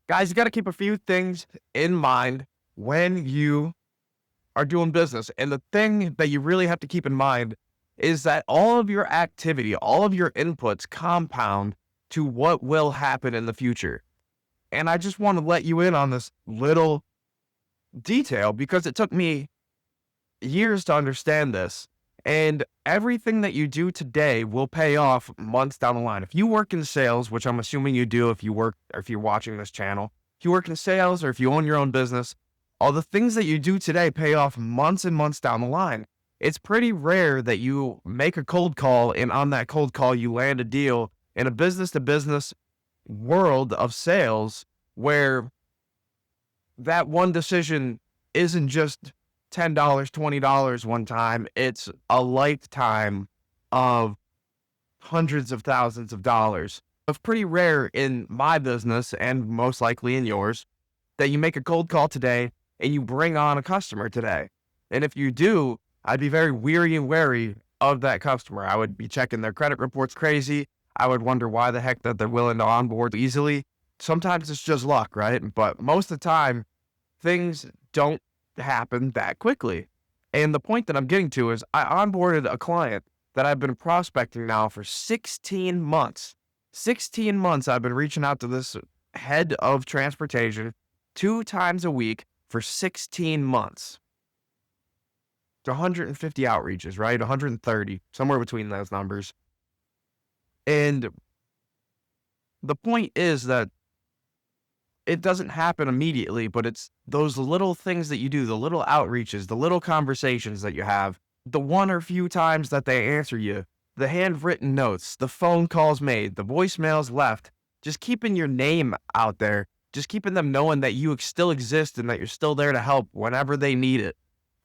Guys, you got to keep a few things in mind when you are doing business. And the thing that you really have to keep in mind is that all of your activity, all of your inputs compound to what will happen in the future. And I just want to let you in on this little detail because it took me years to understand this. And everything that you do today will pay off months down the line. If you work in sales, which I'm assuming you do if you work or if you're watching this channel, if you work in sales or if you own your own business, all the things that you do today pay off months and months down the line. It's pretty rare that you make a cold call and on that cold call you land a deal in a business to business world of sales where that one decision isn't just $10, $20 one time. It's a lifetime of hundreds of thousands of dollars. It's pretty rare in my business and most likely in yours that you make a cold call today and you bring on a customer today. And if you do, I'd be very weary and wary of that customer. I would be checking their credit reports crazy. I would wonder why the heck that they're willing to onboard easily. Sometimes it's just luck, right? But most of the time, things don't happen that quickly. And the point that I'm getting to is I onboarded a client that I've been prospecting now for 16 months. 16 months I've been reaching out to this head of transportation 2 times a week for 16 months. It's 150 outreaches, right? 130, somewhere between those numbers. And the point is that it doesn't happen immediately, but it's those little things that you do, the little outreaches, the little conversations that you have, the one or few times that they answer you, the handwritten notes, the phone calls made, the voicemails left, just keeping your name out there, just keeping them knowing that you still exist and that you're still there to help whenever they need it.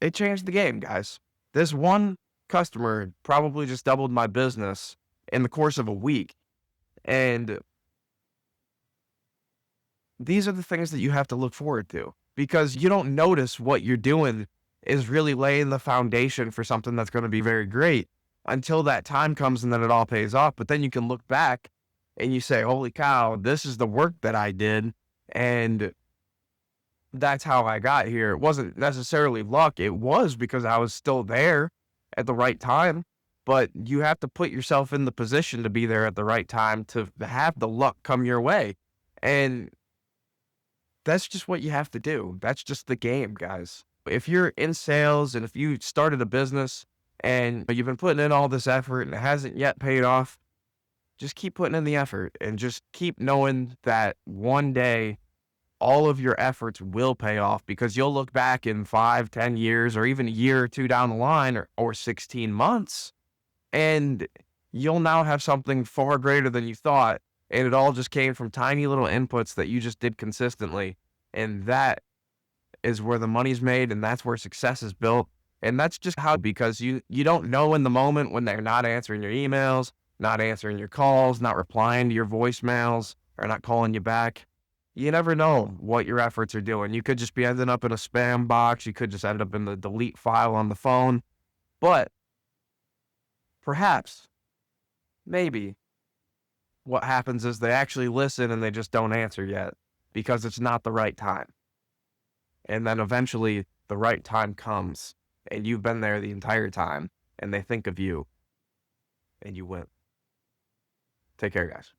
It changed the game, guys. This one customer probably just doubled my business in the course of a week. And these are the things that you have to look forward to because you don't notice what you're doing is really laying the foundation for something that's going to be very great until that time comes and then it all pays off. But then you can look back and you say, holy cow, this is the work that I did. And that's how I got here. It wasn't necessarily luck. It was because I was still there at the right time. But you have to put yourself in the position to be there at the right time to have the luck come your way. And that's just what you have to do. That's just the game, guys. If you're in sales and if you started a business and you've been putting in all this effort and it hasn't yet paid off, just keep putting in the effort and just keep knowing that one day all of your efforts will pay off because you'll look back in 5, 10 years or even a year or two down the line or 16 months and you'll now have something far greater than you thought. And it all just came from tiny little inputs that you just did consistently. And that is where the money's made and that's where success is built. And that's just how, because you don't know in the moment when they're not answering your emails, not answering your calls, not replying to your voicemails, or not calling you back. You never know what your efforts are doing. You could just be ending up in a spam box. You could just end up in the delete file on the phone. But perhaps, maybe, what happens is they actually listen and they just don't answer yet because it's not the right time. And then eventually the right time comes and you've been there the entire time and they think of you and you win. Take care, guys.